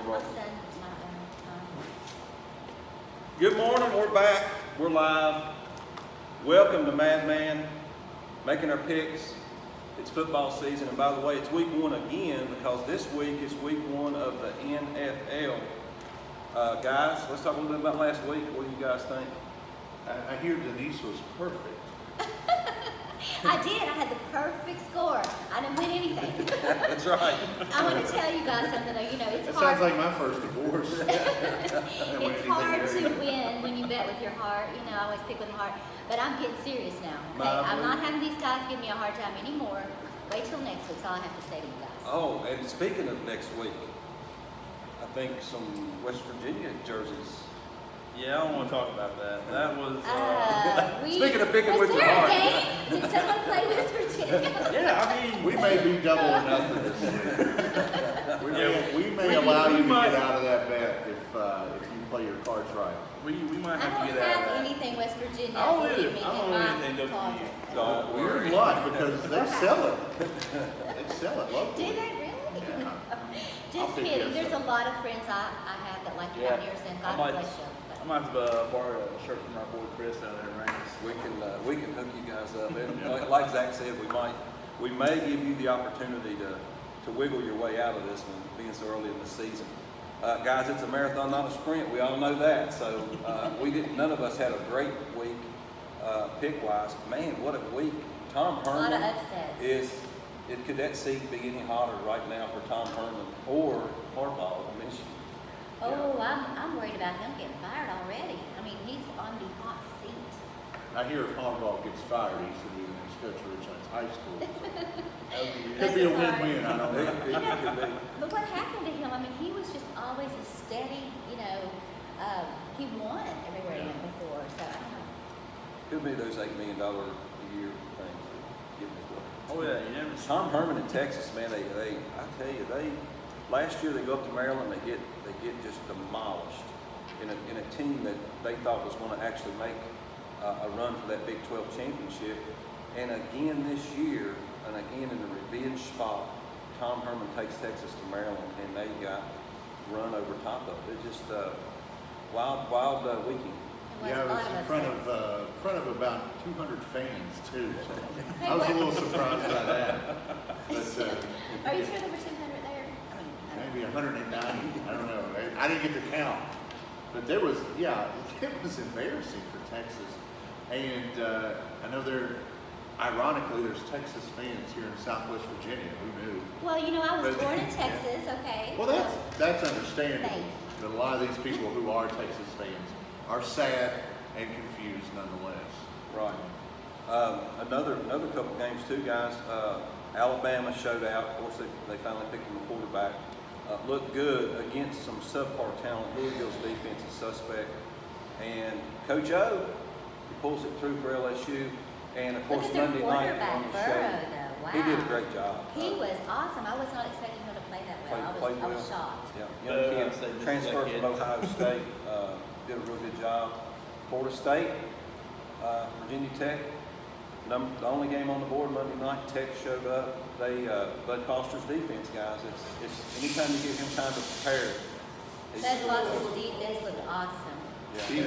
I'll send my Good morning, we're back, we're live. Welcome to Madman, making our picks. It's football season, and by the way, it's week one again because this week is week one of the NFL. Guys, let's talk a little bit about last week. What do you guys think? I hear Denise was perfect. I did. I had the perfect score. I didn't win anything. That's right. I want to tell you guys something though. You know, it's That hard. sounds like my first divorce. It's hard to win when you bet with your heart. You know, I always pick with my heart. But I'm getting serious now. Okay? I'm not having these guys give me a hard time anymore. Wait till next week. That's all I have to say to you guys. Oh, and speaking of next week, I think some West Virginia jerseys. Yeah, I don't want to talk about that. That was. Speaking of picking was with your there a heart. game? Did someone play West Virginia? Yeah, I mean, We may be double or nothing this week. We may allow you to get out of that bet if you play your cards right. we might I have to don't get out of have that. anything West Virginia. I don't believe either. me, I don't in know my anything WVU. closet. Don't We're worry. in luck because they sell it. They sell it locally. Did they really? Yeah. Just I'll pick kidding. yes There's a up. lot of friends I have that like Yeah. Mountaineers, and I God might- bless you. I might have to borrow a shirt from our boy Chris down there in Ranks. We can hook you guys up. And like Zach said, we may give you the opportunity to wiggle your way out of this one, being so early in the season. Guys, it's a marathon, not a sprint. We all know that. So none of us had a great week pick wise. Man, what a week! Tom A lot of Herman upsets. could that seat be any hotter right now for Tom Herman or Harbaugh of Michigan? Oh, I'm worried about him getting fired already. I mean, he's on the hot seat. I hear if Harbaugh gets fired, he should be the next coach of Richlands High School. This Could be a is hard. win-win, I don't know. It could be. But what happened to him? I mean, he was just always a steady, he won everywhere he went before. So I don't know. Could be those $8 million a year things that get his way. Oh yeah, you never. Tom Herman in Texas, man, I tell you, last year they go up to Maryland, they get just demolished in a team that they thought was going to actually make a run for that Big 12 championship. And again this year, and again in the revenge spot, Tom Herman takes Texas to Maryland, and they got run over top of it. It's just wild weekend. Yeah, it was in front of about 200 fans too. So I was a little surprised by that. But Are you sure there were 200 there? I mean, maybe 190. I don't know. I didn't get to count. But there was, it was embarrassing for Texas. And I know ironically, there's Texas fans here in Southwest Virginia. Who knew? well, I was But- born in Texas, okay? Well, that's understandable. Thank you. But a lot of these people who are Texas fans are sad and confused nonetheless. Right. Another couple games too, guys. Alabama showed out. Of course, they finally picked him a quarterback. Looked good against some subpar talent. Louisville's defense is suspect. And Coach O, he pulls it through for LSU. And of course, Look at their Monday night quarterback, on the Burrow, show, though. Wow. he did a great job. He was awesome. I was not expecting him to play that well. Played I was well. shocked. Yeah, Say young this kid, is transferred that from kid. Ohio State, did a real good job. Florida State, Virginia Tech, the only game on the board Monday night. Tech showed up. Bud Foster's defense, guys. It's anytime you give him time to prepare. Bud Foster's defense looked awesome. Yeah. Being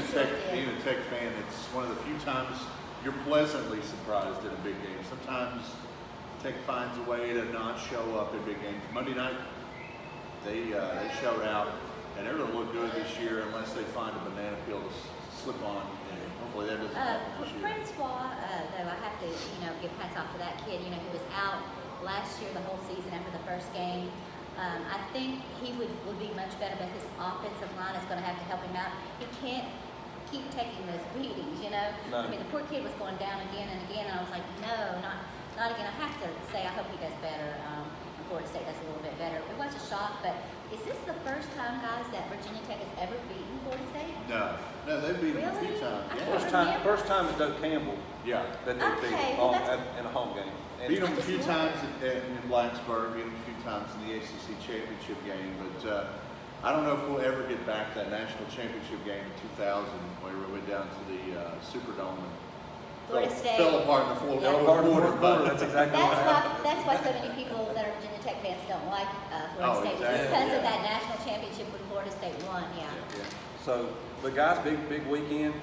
a Tech fan, it's one of the few times you're pleasantly surprised in a big game. Sometimes Tech finds a way to not show up in big games. Monday night, they showed out, and they're going to look good this year unless they find a banana peel to slip on. And hopefully that doesn't happen For this year. Francois, though, I have to, give hats off to that kid. He was out last year, the whole season after the first game. I think he would be much better, but his offensive line is going to have to help him out. He can't keep taking those beatings, No. I mean, the poor kid was going down again and again, and I was like, no, not again. I have to say, I hope he does better. And Florida State does a little bit better. It was a shock, but is this the first time, guys, that Virginia Tech has ever beaten Florida State? No, they've beat them a few Really? times. I Yeah. can't First time at Doak Campbell Yeah. that they beat Okay, well, in a home game. And Beat them I a just few love times in Blacksburg, beat them a few times in the ACC championship game, but I don't know if we'll ever get back that national championship game in 2000 where we went down to the Superdome and Florida State. fell apart in the fourth Yeah. quarter. But That's exactly what happened. That's why so many people that are Virginia Tech fans don't like Florida Oh, State exactly, because of yeah. that national championship Florida State won, yeah. Yeah. So, but guys, big weekend.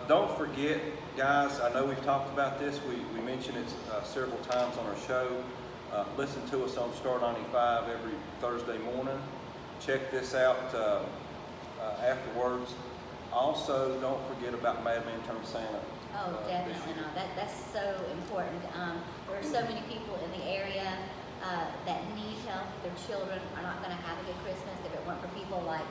Don't forget, guys, I know we've talked about this. We mentioned it several times on our show. Listen to us on Star 95 every Thursday morning. Check this out afterwards. Also, don't forget about Madman Turn Santa. Oh, this definitely, year. no, that's so important. There are so many people in the area that need help. Their children are not gonna have a good Christmas if it weren't for people like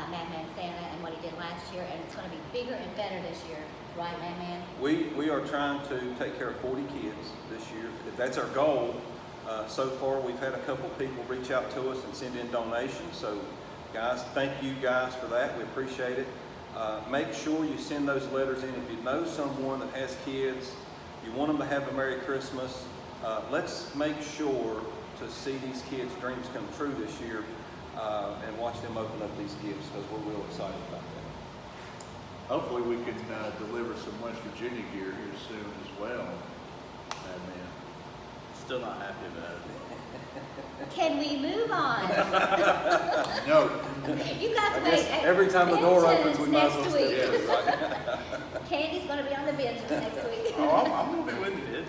Madman Santa and what he did last year, and it's gonna be bigger and better this year, right, Madman? We are trying to take care of 40 kids this year. That's our goal. So far, we've had a couple people reach out to us and send in donations. So, guys, thank you guys for that. We appreciate it. Make sure you send those letters in. If you know someone that has kids, you want them to have a Merry Christmas, let's make sure to see these kids' dreams come true this year and watch them open up these gifts, because we're real excited about that. Hopefully we can deliver some West Virginia gear here soon as well. Madman. Still not happy about it. Can we move on? No. You guys I wait. guess every time the door opens, we might as well Next step week. in, right? Candy's gonna be on the bench next week. Oh, I'm gonna be with you.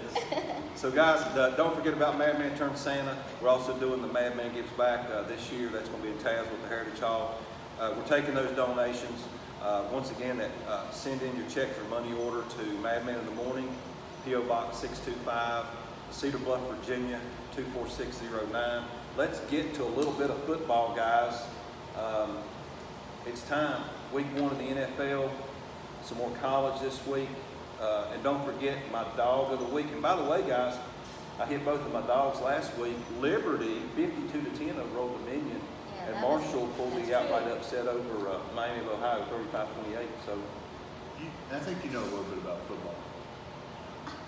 So guys, don't forget about Madman Turn Santa. We're also doing the Madman Gives Back this year. That's going to be in Taz with the Heritage Hall. We're taking those donations. Once again, send in your check or money order to Madman in the Morning, P.O. Box 625, Cedar Bluff, Virginia 24609. Let's get to a little bit of football, guys. It's time. Week 1 of the NFL. Some more college this week. And don't forget my dog of the week. And by the way, guys, I hit both of my dogs last week. Liberty, 52-10 over Old Dominion. Yeah, And that was- Marshall pulled the that's outright good. upset over Miami of Ohio, 35-28. So, I think you know a little bit about football.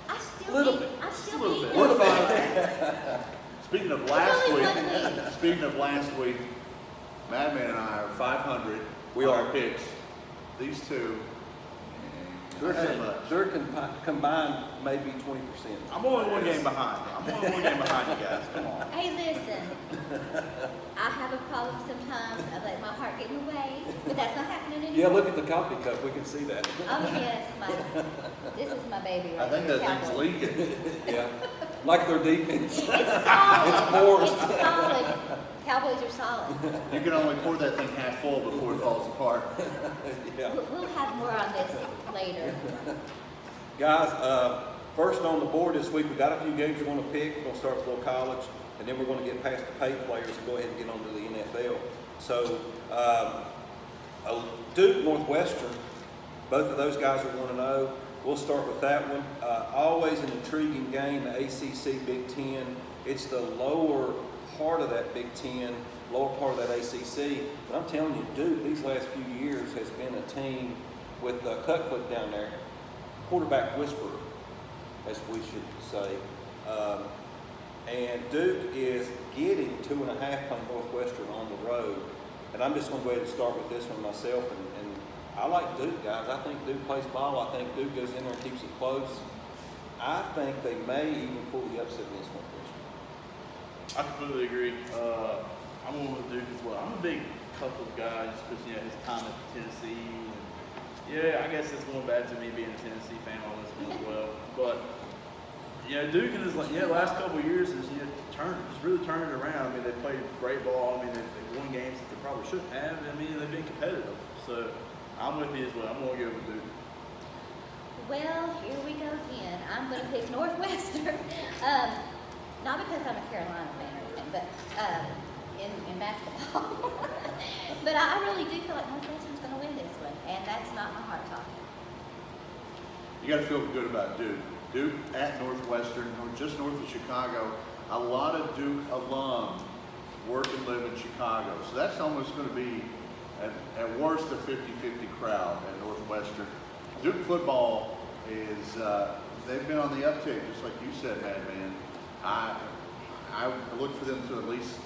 I still Little beat, bit. I still Little beat bit. you. Speaking of It's last only week, 1 week. speaking of last week, Madman and I are 500. We on are. our picks. These two, not so much. they're combined maybe 20%. I'm only one game behind. I'm only one game behind you guys. Come on. Hey, listen. I have a problem sometimes. I let my heart get in the way, but that's not happening anymore. Yeah, look at the coffee cup. We can see that. Oh yes, this is my baby I right think here, that thing's Cowboys. leaking. Yeah. Like their defense. It's solid. It's porous. It's solid. Cowboys are solid. You can only pour that thing half full before it falls apart. Yeah. We'll have more on this later. Guys, first on the board this week, we got a few games we're going to pick. We're going to start with a little college, and then we're going to get past the paid players and go ahead and get on to the NFL. So, Duke, Northwestern, both of those guys are 1-0. We'll start with that one. Always an intriguing game, the ACC Big Ten. It's the lower part of that Big Ten, lower part of that ACC. But I'm telling you, Duke, these last few years has been a team with Cutcliffe down there, quarterback whisperer, as we should say. And Duke is getting 2.5 playing Northwestern on the road. And I'm just going to go ahead and start with this one myself. And I like Duke, guys. I think Duke plays ball. I think Duke goes in there and keeps it close. I think they may even pull the upset against Northwestern. I completely agree. I'm going with Duke as well. I'm a big Cutcliffe guy just because, his time at Tennessee. And, I guess it's going back to me being a Tennessee fan on this one as well. But, Duke in his last couple of years has really turned it around. I mean, they played great ball. I mean, they won games that they probably shouldn't have. I mean, they've been competitive. So I'm with you as well. I'm going to go with Duke. Well, here we go again. I'm going to pick Northwestern. Not because I'm a Carolina fan or anything, but in basketball. But I really do feel like Northwestern's going to win this one, and that's not my heart talking. You got to feel good about Duke. Duke at Northwestern, just north of Chicago. A lot of Duke alum work and live in Chicago. So that's almost going to be, at worst, a 50-50 crowd at Northwestern. Duke football is, they've been on the uptick, just like you said, Madman. I look for them to at least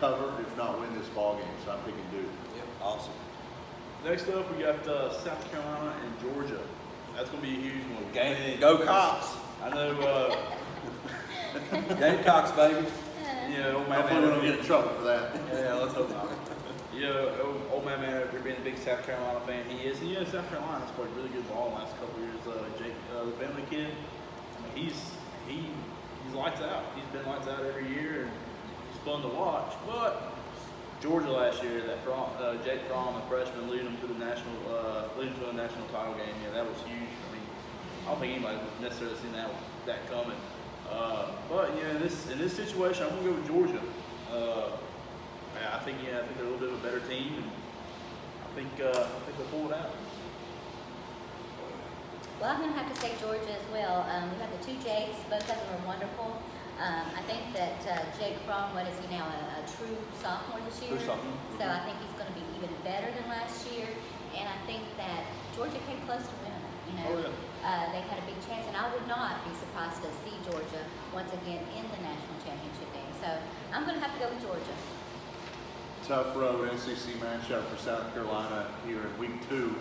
cover, if not win this ball game. So I'm picking Duke. Yep, awesome. Next up, we got South Carolina and Georgia. That's going to be a huge one. Game, go Cox. I know, Gamecocks, baby. old man. Hopefully we don't get in trouble for that. Yeah, let's hope not. old man over being a big South Carolina fan, he is. And South Carolina's played really good ball the last couple of years. Jake, the family kid, I mean, he's lights out. He's been lights out every year, and he's fun to watch. But Georgia last year, Jake Fromm, the freshman, leading them to a national title game. Yeah, that was huge. I mean, I don't think anybody necessarily seen that coming. But in this situation, I'm gonna go with Georgia. I think they're a little bit of a better team, and I think they'll pull it out. Well, I'm going to have to say Georgia as well. We have the two Jakes. Both of them are wonderful. I think that Jake Fromm, what is he now, a true sophomore this year? True sophomore. So I think he's going to be even better than last year. And I think that Georgia came close to winning it. Oh, yeah. They had a big chance, and I would not be surprised to see Georgia once again in the national championship game. So I'm going to have to go with Georgia. Tough road SEC matchup for South Carolina here in week 2.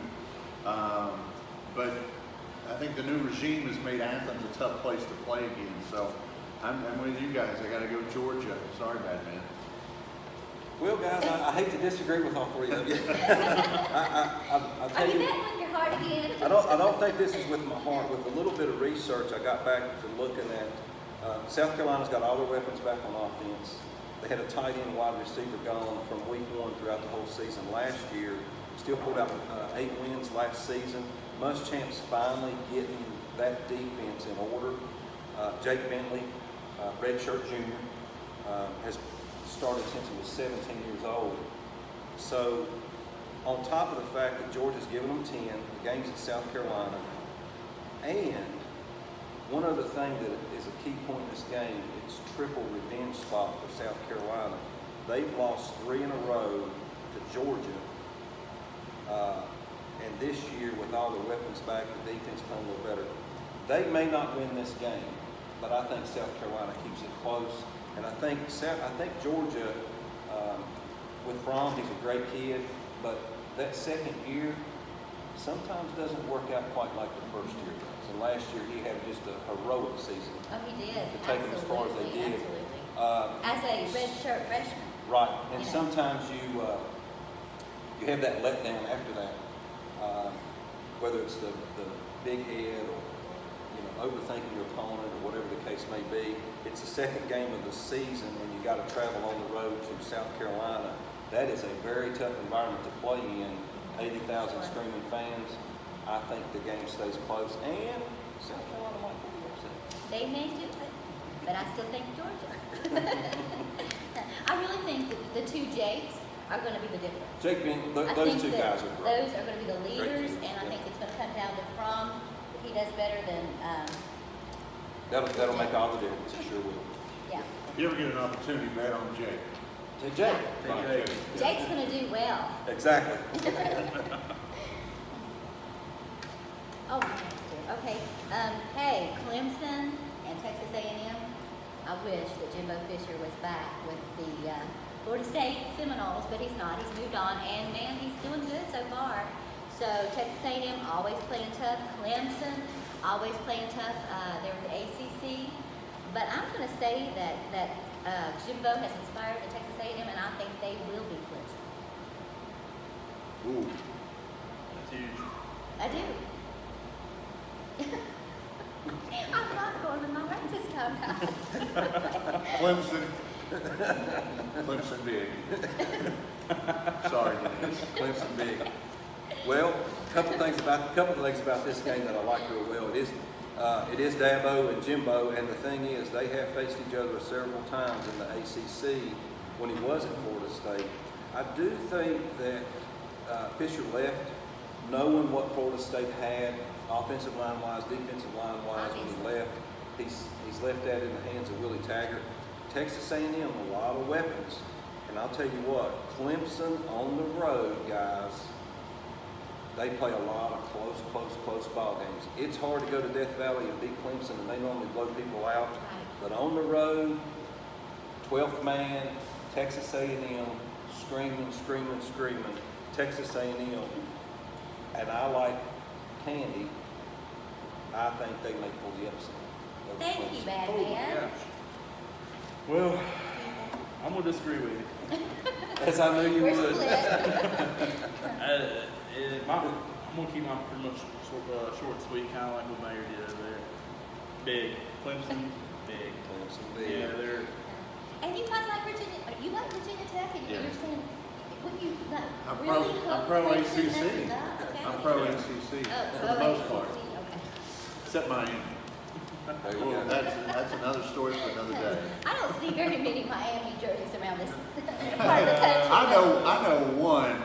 But I think the new regime has made Athens a tough place to play again. So I'm with you guys. I got to go Georgia. Sorry, bad man. Well, guys, I hate to disagree with all three of you. I'll Are tell you you, betting with your heart again? I don't think this is with my heart. With a little bit of research, I got back to looking at South Carolina's got all their weapons back on offense. They had a tight end wide receiver gone from week 1 throughout the whole season last year. Still pulled out 8 wins last season. Muschamp's finally getting that defense in order. Jake Bentley, redshirt junior, has started since he was 17 years old. So on top of the fact that Georgia's given them 10, the game's at South Carolina, and one other thing that is a key point in this game, it's triple revenge spot for South Carolina. They've lost 3 in a row to Georgia. And this year, with all the weapons back, the defense playing a little better. They may not win this game, but I think South Carolina keeps it close. And I think Georgia, with Fromm, he's a great kid, but that second year sometimes doesn't work out quite like the first year does. And last year he had just a heroic season. Oh, he did. To take them as far as they did. Absolutely. As a redshirt freshman. Right, and You know. sometimes you have that letdown after that, whether it's the big head or overthinking your opponent or whatever the case may be. It's the second game of the season when you got to travel on the road to South Carolina. That is a very tough environment to play in. 80,000 screaming fans. I think the game stays close, and South Carolina might be upset. They may do it, but I still think Georgia. I really think that the two Jakes are going to be the difference. Jake Bentley, I those think two that guys are great. Those are going to be the leaders, kids, and I yeah. think it's going to come down to Fromm. If he does better, then That'll make all the difference. It sure will. yeah, If you ever get an opportunity, bet on Jake. Take Jake. Take Right, Jake. Jake's going to do well. Exactly. Oh, okay. Hey, Clemson and Texas A&M. I wish that Jimbo Fisher was back with the Florida State Seminoles, but he's not. He's moved on, and man, he's doing good so far. So Texas A&M always playing tough. Clemson always playing tough. They're with the ACC, but I'm going to say that Jimbo has inspired the Texas A&M, and I think they will be Clemson. Ooh. That's huge. I do. I'm not going with my right this time, guys. Clemson. Clemson big. Sorry, Dennis. Clemson big. Well, a couple of things about this game that I like real well. It is Dabo and Jimbo, and the thing is, they have faced each other several times in the ACC when he was at Florida State. I do think that Fisher left knowing what Florida State had, offensive line-wise, defensive line-wise, when he left. He's left that in the hands of Willie Taggart. Texas A&M, a lot of weapons. And I'll tell you what, Clemson on the road, guys, they play a lot of close ball games. It's hard to go to Death Valley and beat Clemson, and they normally blow people out. But on the road, 12th man, Texas A&M, screaming. Texas A&M, and I like Candy. I think they may pull the upset. over Thank you, Clemson. bad Oh, man. gosh. Well, I'm gonna disagree with you. As I knew you We're would. split. I'm gonna keep mine pretty much short and sweet, kind of like what Mayor did over there. Big Clemson, big. Yeah, they're. And you guys like Virginia, you like Virginia Tech, and Yeah. you're saying, what you like, I'm really pro- hope I'm pro Clemson ACC. messes up? Okay. I'm pro ACC Oh, for pro the most ACC, part, okay. except Miami. There you Well, go. that's another story for another day. I don't see very many Miami jerseys around this part of the country. I know one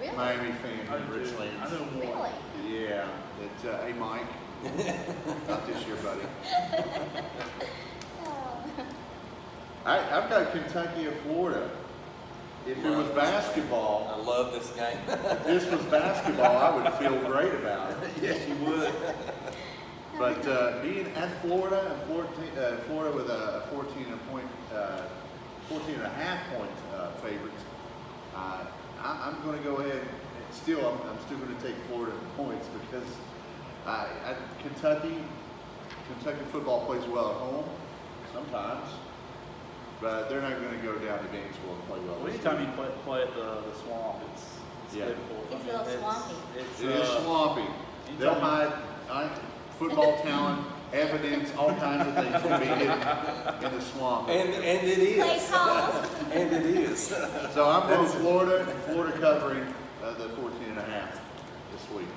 Really? Miami fan I in do. Richlands. I know one. Really? Yeah, that hey Mike, not this year, buddy. Oh. I've got Kentucky or Florida. If it was basketball, I love this game. if this was basketball, I would feel great about it. Yes, you would. But being at Florida, and Florida with a 14 and a half point favorite, I'm going to go ahead. And I'm still going to take Florida in points because Kentucky football plays well at home sometimes, but they're not going to go down to Gainesville and play well. Well, anytime you play at the swamp, it's Yeah. difficult. It's a little swampy. It is swampy. They'll hide football talent, evidence, all kinds of things can be hidden in the swamp. And it is. Play calls. And it is. So I'm going Florida, and Florida covering the 14 and a half this week.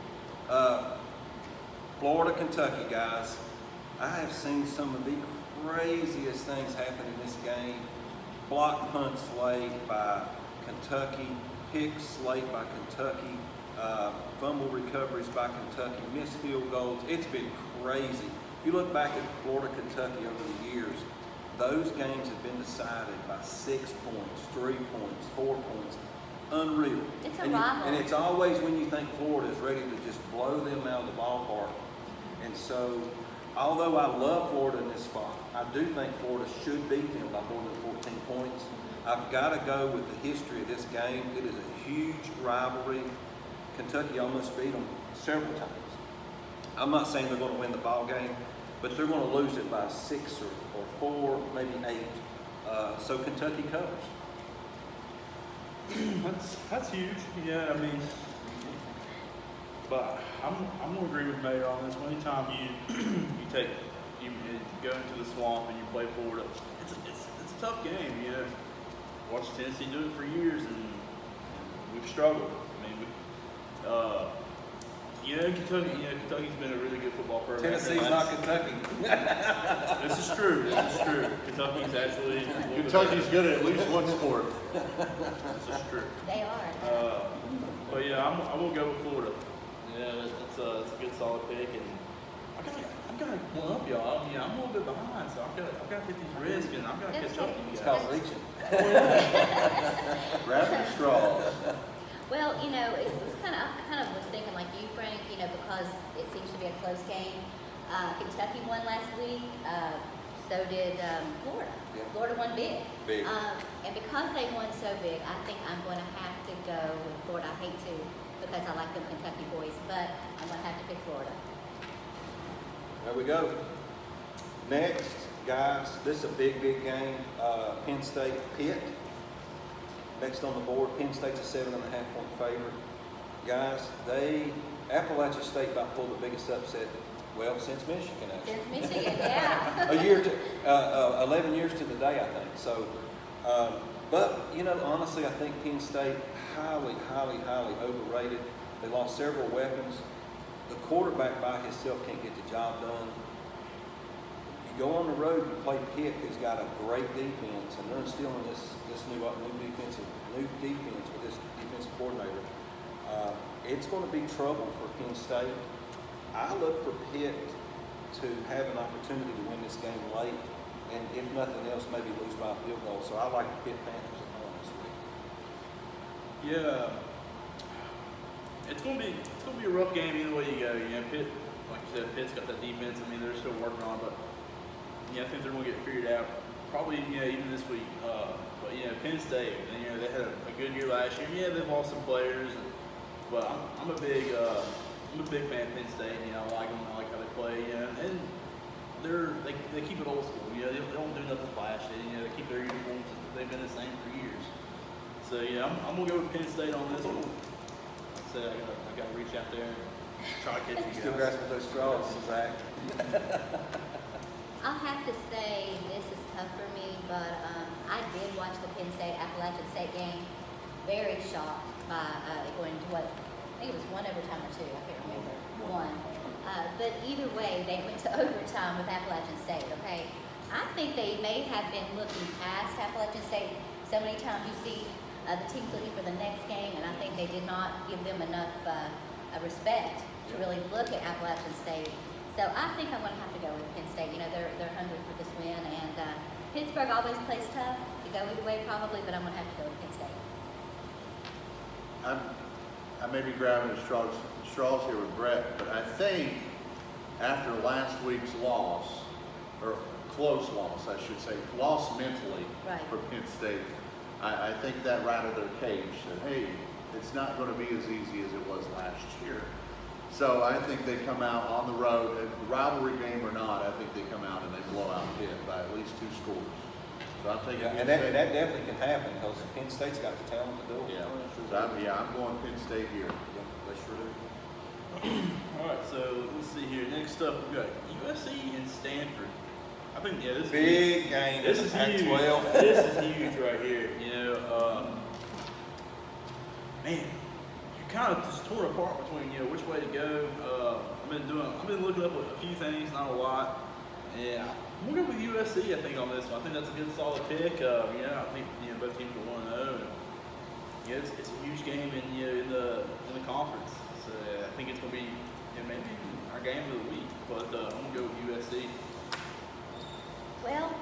Florida, Kentucky, guys. I have seen some of the craziest things happen in this game. Block punts laid by Kentucky, picks laid by Kentucky, fumble recoveries by Kentucky, missed field goals. It's been crazy. If you look back at Florida, Kentucky over the years, those games have been decided by 6 points, 3 points, 4 points. Unreal. It's a and rivalry. and it's always when you think Florida is ready to just blow them out of the ballpark. And so, although I love Florida in this spot, I do think Florida should beat them by more than 14 points. I've got to go with the history of this game. It is a huge rivalry. Kentucky almost beat them several times. I'm not saying they're going to win the ball game, but they're going to lose it by 6 or 4, maybe 8. So Kentucky covers. That's huge. Yeah, I mean, but I'm gonna agree with Mayor on this. Anytime you go into the swamp and you play Florida, it's a tough game. You know, watched Tennessee do it for years, and we've struggled. I mean, Kentucky's been a really good football program. Tennessee's not Kentucky. This is true. This is true. Kentucky's actually Kentucky's good at least one sport. This is true. They are. But yeah, I'm gonna go with Florida. Yeah, it's a good solid pick, and I've got to one up y'all. I mean, I'm a little bit behind, so I've got to take these risks, and I've got to That's catch up okay. to you It's guys. called reaching. Grabbing straws. Well, it was I kind of was thinking like you, Frank, because it seems to be a close game. Kentucky won last week, so did Florida. Yeah. Florida won big. Big. And because they won so big, I think I'm going to have to go with Florida. I hate to because I like the Kentucky boys, but I'm going to have to pick Florida. There we go. Next, guys, this is a big game. Penn State, Pitt. Next on the board, Penn State's a 7.5 point favorite. Guys, Appalachia State about pulled the biggest upset, since Michigan actually. Since Michigan, yeah. 11 years to the day, I think. So, but honestly, I think Penn State highly overrated. They lost several weapons. The quarterback by himself can't get the job done. You go on the road, you play Pitt, who's got a great defense, and they're instilling this new defense with this defensive coordinator. It's going to be trouble for Penn State. I look for Pitt to have an opportunity to win this game late, and if nothing else, maybe lose by a field goal. So I like the Pitt Panthers at home this week. Yeah, it's gonna be a rough game either way you go. Pitt, like you said, Pitt's got that defense. I mean, they're still working on it, but I think they're gonna get figured out. Probably, even this week. But Penn State, they had a good year last year. Yeah, they've lost some players, but I'm a big fan of Penn State. I like them. I like how they play. And they keep it old school. They don't do nothing flashy. They keep their uniforms. They've been the same for years. So yeah, I'm gonna go with Penn State on this one. So I gotta reach out there and try to catch you Still guys. grasping those straws, Zach. I'll have to say this is tough for me, but I did watch the Penn State Appalachian State game. Very shocked by going to what I think it was one overtime or two. I can't remember. One. But either way, they went to overtime with Appalachian State. Okay, I think they may have been looking past Appalachian State. So many times you see the teams looking for the next game, and I think they did not give them enough respect to really look at Appalachian State. So I think I'm going to have to go with Penn State. You know, they're hungry for this win, and Pittsburgh always plays tough. You go either way probably, but I'm going to have to go with Penn State. I may be grabbing the straws here with Brett, but I think after last week's loss, or close loss, I should say, loss mentally Right. for Penn State, I think that rattled their cage. Said, hey, it's not going to be as easy as it was last year. So I think they come out on the road, a rivalry game or not, I think they come out and they blow out Pitt by at least 2 scores. So I'm taking Yeah, Penn and that, State. that definitely can happen because Penn State's got the talent to do it. Yeah, so I'm going Penn State here. Yeah, they sure do. All right, so let's see here. Next up, we got USC and Stanford. I think this is Big game. This is huge. Pac-12. This is huge right here. You know, man, you're kind of just torn apart between which way to go. I've been looking up a few things, not a lot. Yeah, I'm gonna go with USC. I think on this one. I think that's a good solid pick. I think both teams are 1-0. Yeah, it's a huge game in the conference. So I think it's gonna be maybe our game of the week. But I'm gonna go with USC. Well,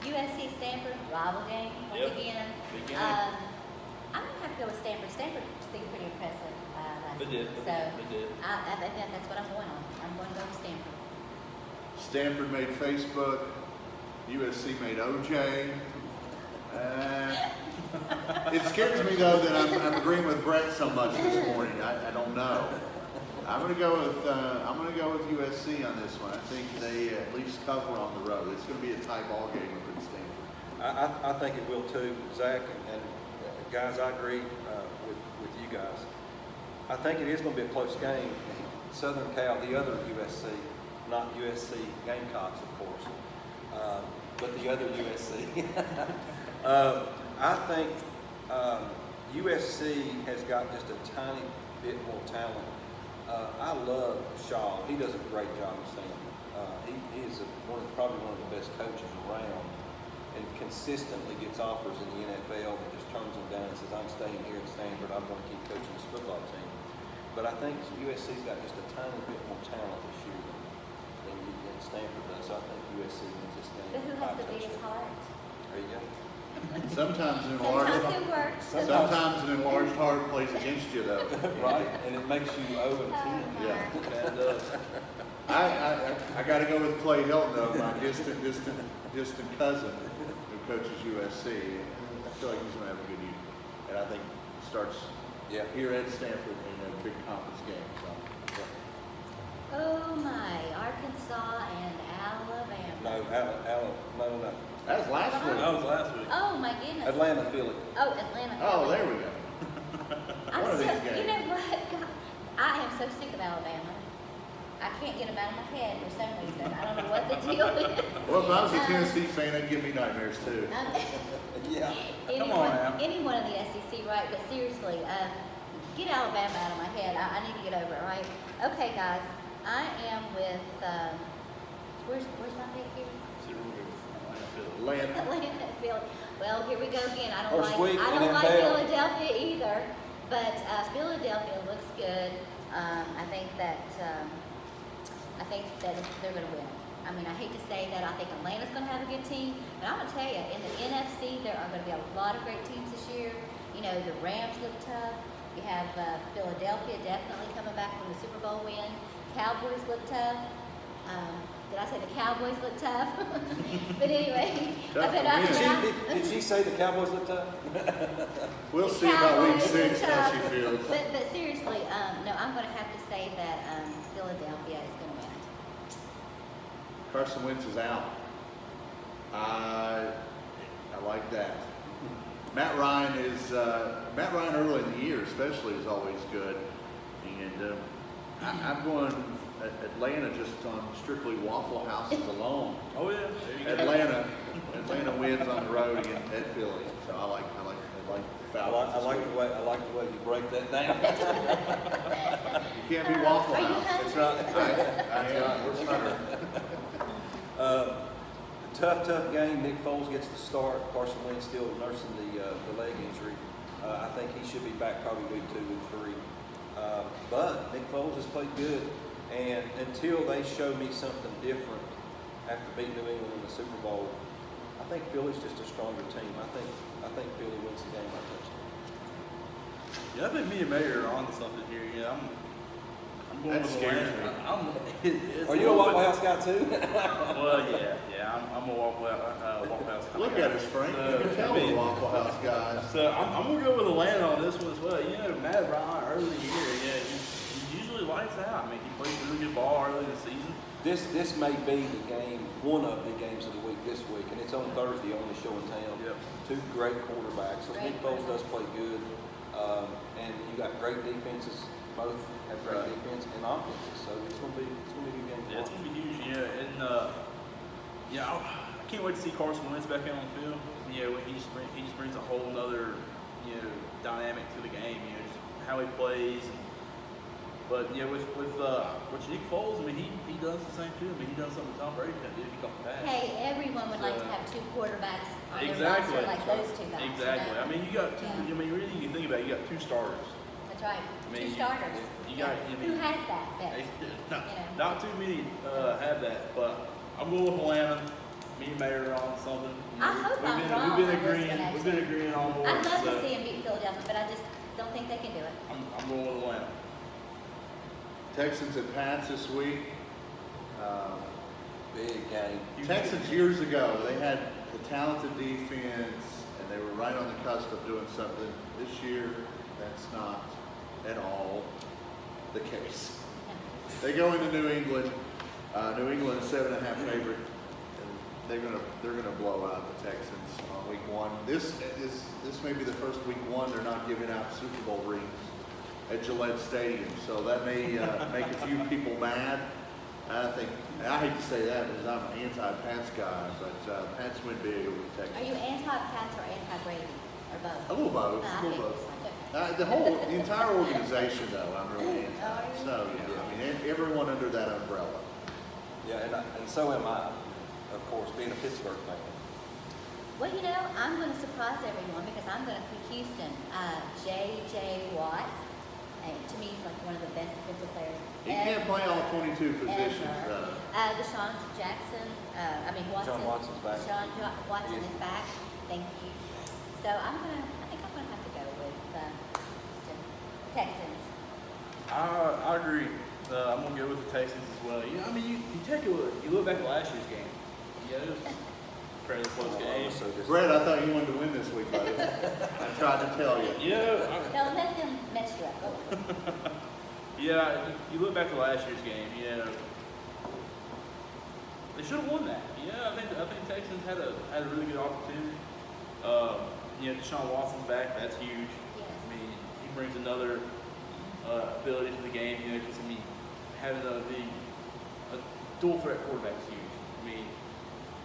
USC Stanford rival game once Yep. again. Big game. I'm gonna have to go with Stanford. Stanford seemed pretty impressive last They did. week. They did. I think that's what I'm going on. I'm going to go with Stanford. Stanford made Facebook. USC made OJ. It scares me though that I'm agreeing with Brett so much this morning. I don't know. I'm gonna go with USC on this one. I think they at least cover on the road. It's gonna be a tie ball game up in Stanford. I think it will too, Zach, and guys, I agree with you guys. I think it is going to be a close game. Southern Cal, the other USC, not USC Gamecocks, of course, but the other USC. I think USC has got just a tiny bit more talent. I love Shaw. He does a great job of Stanford. He is probably one of the best coaches around, and consistently gets offers in the NFL and just turns them down and says, I'm staying here at Stanford, I'm going to keep coaching this football team. But I think USC's got just a tiny bit more talent this year than Stanford does. So I think USC wins this game. But who has the biggest heart? There you go. Sometimes an Sometimes enlarged it works. sometimes an enlarged heart plays against you though. Right, and it makes you 0 and 10. Yeah. That does. I got to go with Clay Hilton though, my distant cousin who coaches USC. I feel like he's going to have a good year, and I think starts Yeah. here at Stanford in a big conference game. So. Oh my, Arkansas and Alabama. No. That was last That week. was last week. Oh my goodness. Atlanta, Philly. Oh, Atlanta. Oh, there we go. I'm one of so, these games. you know what? God, I am so sick of Alabama. I can't get them out of my head for some reason. I don't know what the deal is. Well, if I was a Tennessee fan, that'd give me nightmares too. Yeah. Come on now. Anyone in the SEC, right? But seriously, get Alabama out of my head. I need to get over it, right? Okay, guys. I am with, where's my pick here? Land. Atlanta, Philly. Well, here we go again. I don't First week, like NFL. Philadelphia either, but Philadelphia looks good. I think that they're going to win. I mean, I hate to say that. I think Atlanta's going to have a good team, but I'm going to tell you, in the NFC, there are going to be a lot of great teams this year. You know, the Rams look tough. You have Philadelphia definitely coming back from the Super Bowl win. Cowboys look tough. Did I say the Cowboys look tough? But anyway, Tough but to win. Did she say the Cowboys look tough? We'll the see about week Cowboys look 6 how she tough. feels. But seriously, no, I'm going to have to say that Philadelphia is going to win. Carson Wentz is out. I like that. Matt Ryan early in the year especially is always good, and I'm going Atlanta just on strictly Waffle Houses alone. Oh yeah, there you go. Atlanta wins on the road against Philly, so I like I Falcons. like the way you break that down. You can't be Waffle Are you House. That's right. I am. We're smarter. Tough game. Nick Foles gets the start. Carson Wentz still nursing the leg injury. I think he should be back probably week 2, week 3. But Nick Foles has played good, and until they show me something different after beating New England in the Super Bowl, I think Philly's just a stronger team. I think Philly wins the game by touchdown. Yeah, I think me and Mayor are onto something here. Yeah, I'm going That with scares Atlanta. It's Are you a Waffle House guy too? Well, yeah, I'm a Waffle House. Look at us, Frank. You can tell we're Waffle House guys. So I'm gonna go with Atlanta on this one as well. You know, Matt Ryan early in the year, he usually lights out. I mean, he plays really good ball early in the season. This may be the game, one of the games of the week this week, and it's on Thursday, only show in town. Yep. 2 great quarterbacks. So Great Nick Foles does play good, and you got great defenses. Both have great Right. defense and offenses, so it's gonna be a good game. to Yeah, it's watch. gonna be huge. Yeah, and I can't wait to see Carson Wentz back out on the field. When he just brings a whole nother dynamic to the game. Just how he plays. But with Nick Foles, I mean he does the same too. I mean he does something Tom Brady couldn't do if he comes back. Hey, everyone would like to have 2 quarterbacks on their Exactly. roster like those 2 guys. Exactly. You know? I mean, you got two. Yeah. I mean, really, you think about it, you got 2 starters. That's right. I mean, 2 starters. you got- I mean- Who has that? Not too many have that, but I'm going with Atlanta. Me and Mayor are on something. I hope I'm wrong We've been on this agreeing. one, We've been actually. agreeing on board. I'd love so to see him beat Philadelphia, but I just don't think they can do it. I'm going with Atlanta. Texans and Pats this week. Big game. Texans years ago, they had the talented defense, and they were right on the cusp of doing something. This year, that's not at all the case. They go into New England. New England is 7.5 favorite, and they're gonna blow out the Texans on week 1. This may be the first week 1 they're not giving out Super Bowl rings at Gillette Stadium, so that may make a few people mad. I hate to say that because I'm an anti-Pats guy, but Pats win big over the Are Texans. you anti-Pats or anti-Brady? Or both? A little both. No, I A little think both. so. The entire organization, though, I'm really anti. Are you? So yeah, I mean everyone under that umbrella. Yeah, and so am I, of course, being a Pittsburgh fan. Well, I'm going to surprise everyone because I'm going to pick Houston. J.J. Watt, to me, he's like one of the best defensive players He can't play all 22 positions, ever. though. Deshaun Jackson, Watson. Deshaun Watson's back. Watson Yes. is back. Thank you. So I think I'm going to have to go with Houston Texans. I agree. I'm gonna go with the Texans as well. I mean, you look back at last year's game. It was a fairly close game. So just- Brett, I thought you wanted to win this week, buddy. I tried to tell you. Don't let them mess you up. You look back to last year's game. They should have won that. I think Texans had a really good opportunity. Deshaun Watson's back. That's huge. Yes. I mean, he brings another ability to the game. Because having a dual threat quarterback is huge. I mean,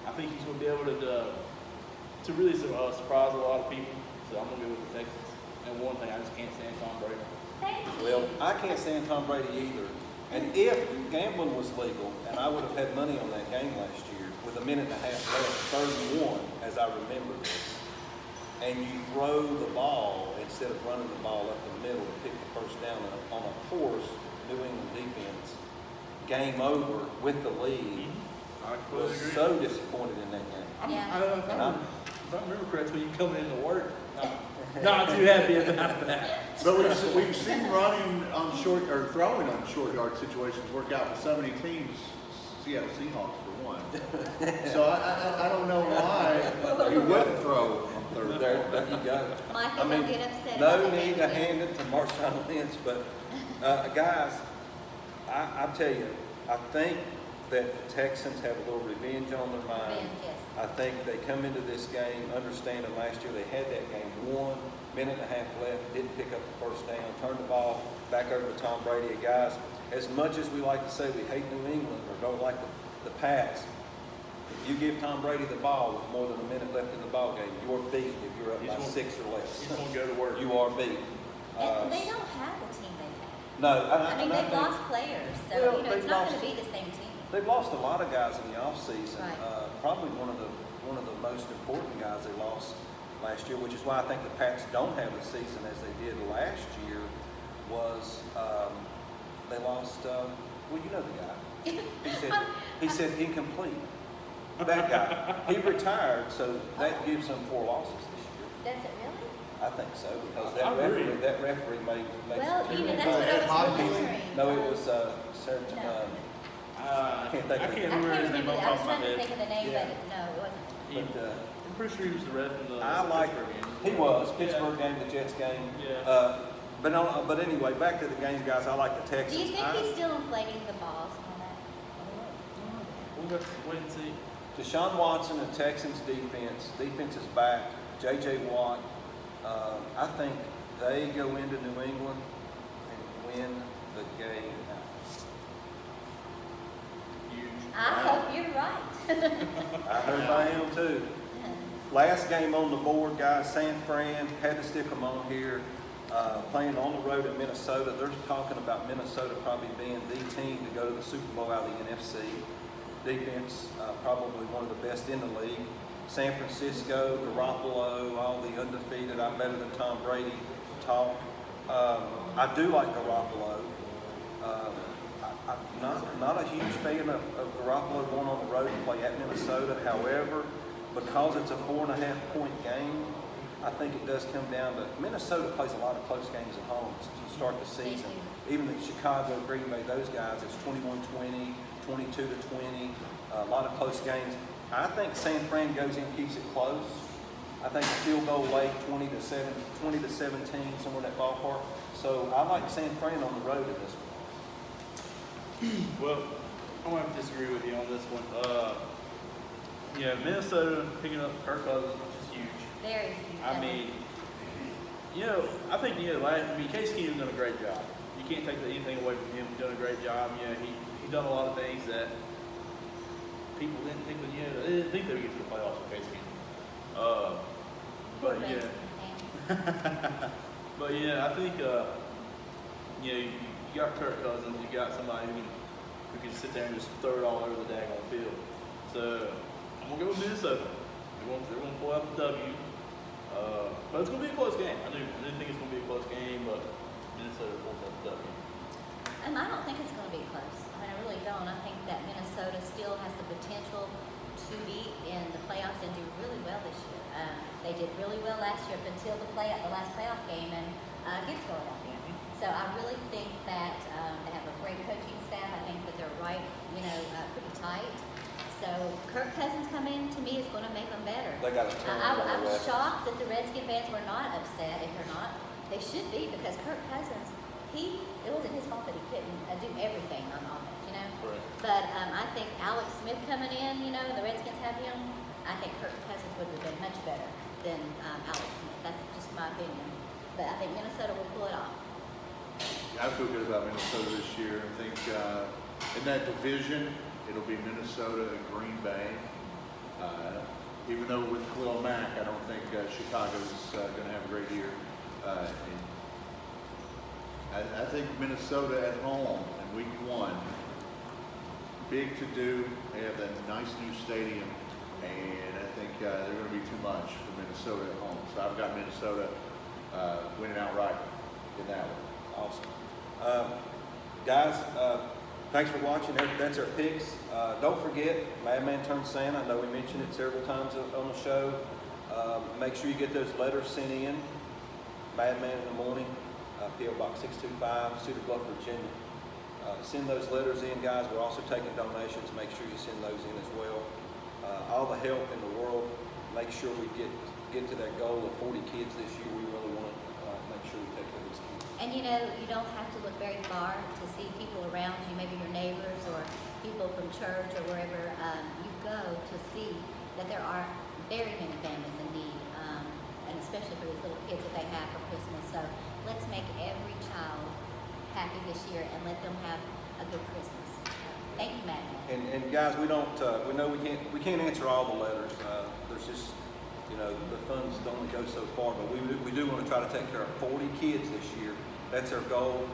I think he's going to be able to really surprise a lot of people. So I'm going to go with the Texans. And one thing, I just can't stand Tom Brady. Thank you. Well, I can't stand Tom Brady either. And if gambling was legal, and I would have had money on that game last year with a minute and a half left, 3rd and 1, as I remember this, and you throw the ball instead of running the ball up the middle to pick the first down on a porous New England defense, game over with the lead. I Was completely agree. so disappointed in that game. Yeah. If I remember correctly, you coming into work. Not too happy about that. But we've seen running on short or throwing on short yard situations work out for so many teams. Seattle Seahawks for one. So I don't know why you wouldn't throw on 3rd. There you go. Michael, don't get upset No about that need to game. hand it to Marshawn Lynch, but guys, I tell you, I think that the Texans have a little revenge on their mind. Revenge, yes. I think they come into this game understanding last year they had that game 1 minute and a half left, didn't pick up the first down, turned the ball back over to Tom Brady. And guys, as much as we like to say we hate New England or don't like the Pats, if you give Tom Brady the ball with more than a minute left in the ball game, you're beat if you're up He's by gonna- 6 or less. He's going to go to work. You are beat. And they don't have the team they had. No, I mean, and they've think- lost players, so, Well, you know, it's they've not lost- gonna be the same team. They've lost a lot of guys in the offseason. Right. Probably one of the most important guys they lost last year, which is why I think the Pats don't have the season as they did last year, was they lost, well, you know the guy. He said incomplete. That guy. He retired, so that gives him 4 losses this year. Does it really? I think so, because I agree. that referee made Well, some you know, terrible that's what I calls. was wondering. No, it was Sarah. No. I can't think I of it. can't I remember can't his name remember, off I the was top of my trying to head. think of the name, Yeah. but no, it wasn't. But, I'm pretty sure he was the ref in the I like. Pittsburgh game. He was Pittsburgh game, the Jets game. Yeah. But anyway, back to the game, guys. I like the Do Texans. you think he's still inflating the balls on that? We'll have to wait and see. Deshaun Watson and Texans defense is back. J.J. Watt. I think they go into New England and win the game out. Huge. I hope you're right. I hope I am too. Last game on the board, guys, San Fran, had to stick them on here. Playing on the road in Minnesota. They're talking about Minnesota probably being the team to go to the Super Bowl out of the NFC. Defense, probably one of the best in the league. San Francisco, Garoppolo, all the undefeated, I'm better than Tom Brady talk. I do like Garoppolo. I'm not a huge fan of Garoppolo going on the road and play at Minnesota. However, because it's a 4.5-point game, I think it does come down to Minnesota plays a lot of close games at home to start the season. Even in Chicago, Green Bay, those guys, it's 21-20, 22-20, a lot of close games. I think San Fran goes in and keeps it close. I think a field goal late, 20-17, somewhere in that ballpark. So I like San Fran on the road in this one. Well, I'm going to have to disagree with you on this one. Yeah, Minnesota picking up Kirk Cousins, which is huge. Very huge. I mean, I think, Case Keenum's done a great job. You can't take anything away from him. He's done a great job. He's done a lot of things that people didn't think they didn't think they would get to the playoffs with Case Keenum. But I think you got Kirk Cousins, you got somebody who can sit there and just throw it all over the daggone field. So I'm gonna go with Minnesota. They're gonna pull out the W. But it's gonna be a close game. I do think it's gonna be a close game, but Minnesota pulls out the W. I don't think it's going to be close. I mean, I really don't. I think that Minnesota still has the potential to be in the playoffs and do really well this year. They did really well last year up until the last playoff game and against Philadelphia. So I really think that they have a great coaching staff. I think that they're right, pretty tight. So Kirk Cousins coming in to me is going to make them better. They got a turnover. I was shocked that the Redskin fans were not upset. If they're not, they should be, because Kirk Cousins, it wasn't his fault that he couldn't do everything on offense, Right. But I think Alex Smith coming in, the Redskins have him. I think Kirk Cousins would have been much better than Alex Smith. That's just my opinion. But I think Minnesota will pull it off. I feel good about Minnesota this year. I think in that division, it'll be Minnesota and Green Bay. Even though with Khalil Mack, I don't think Chicago's going to have a great year. I think Minnesota at home in week 1, big to do. They have that nice new stadium, and I think they're going to be too much for Minnesota at home. So I've got Minnesota winning outright in that one. Awesome. Guys, thanks for watching. That's our picks. Don't forget, Madman Turned Santa. I know we mentioned it several times on the show. Make sure you get those letters sent in. Madman in the Morning, P.O. Box 625, Cedar Bluff, Virginia. Send those letters in, guys. We're also taking donations. Make sure you send those in as well. All the help in the world. Make sure we get to that goal of 40 kids this year. We really want to make sure we take care of these kids. And And you know, you don't have to look very far to see people around you, maybe your neighbors or people from church or wherever you go to see that there are very many families in need, and especially for these little kids that they have for Christmas. So let's make every child happy this year and let them have a good Christmas. Thank you, Matt. And guys, we don't, we know we can't answer all the letters. There's just, you know, the funds only go so far, but we do want to try to take care of 40 kids this year. That's our goal.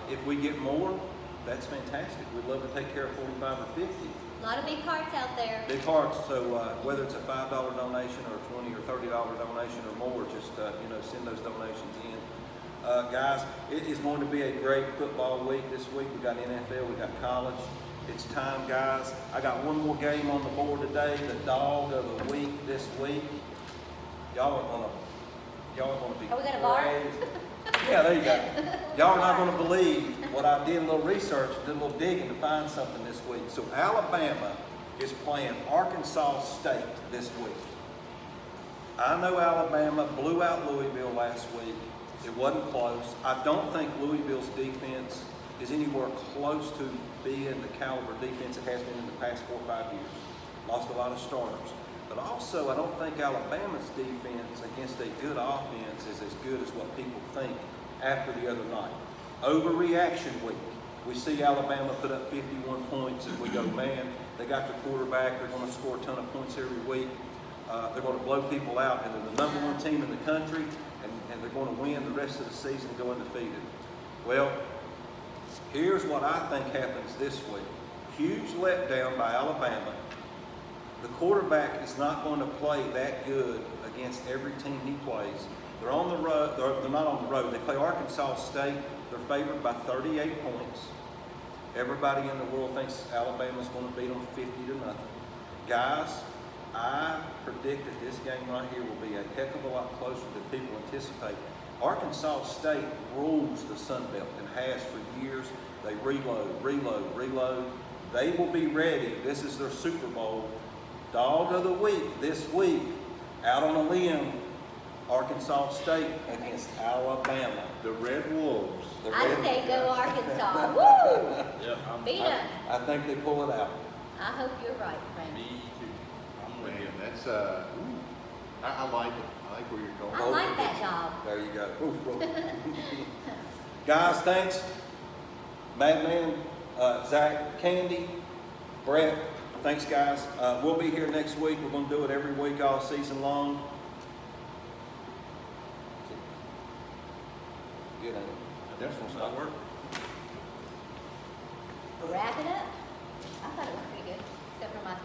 If we get more, that's fantastic. We'd love to take care of 45 or 50. A lot of big hearts out there. Big hearts, so whether it's a $5 donation or a $20 or $30 donation or more, just, you know, send those donations in. Guys, it is going to be a great football week this week. We got NFL, we got college. It's time, guys. I got one more game on the board today, the dog of the week this week. Y'all are gonna be Are we gonna bar? crazy. Yeah, there you go. Y'all are not gonna believe what I did a little research, did a little digging to find something this week. So Alabama is playing Arkansas State this week. I know Alabama blew out Louisville last week. It wasn't close. I don't think Louisville's defense is anywhere close to being the caliber defense it has been in the past 4 or 5 years. Lost a lot of starters. But also, I don't think Alabama's defense against a good offense is as good as what people think after the other night. Overreaction week. We see Alabama put up 51 points and we go, man, they got their quarterback. They're going to score a ton of points every week. They're going to blow people out. And they're the #1 team in the country. And they're going to win the rest of the season and go undefeated. Well, here's what I think happens this week. Huge letdown by Alabama. The quarterback is not going to play that good against every team he plays. They're on the road. They're not on the road. They play Arkansas State. They're favored by 38 points. Everybody in the world thinks Alabama's going to beat them 50-0. Guys, I predict that this game right here will be a heck of a lot closer than people anticipate. Arkansas State rules the Sun Belt and has for years. They reload. They will be ready. This is their Super Bowl. Dog of the week this week, out on a limb, Arkansas State against Alabama. The Red Wolves. I say go Arkansas. Woo! Yeah, Beat 'em. I think they pull it out. I hope you're right, friend. Me too. I'm with Man, you. that's I like it. I like where you're going. I like that job. There you go. Oof. Guys, thanks. Madman, Zach, Candy, Brett, thanks guys. We'll be here next week. We're going to do it every week all season long. Good, ain't it? That's It's gonna stop work. Wrap it up. I thought it was pretty good, except for my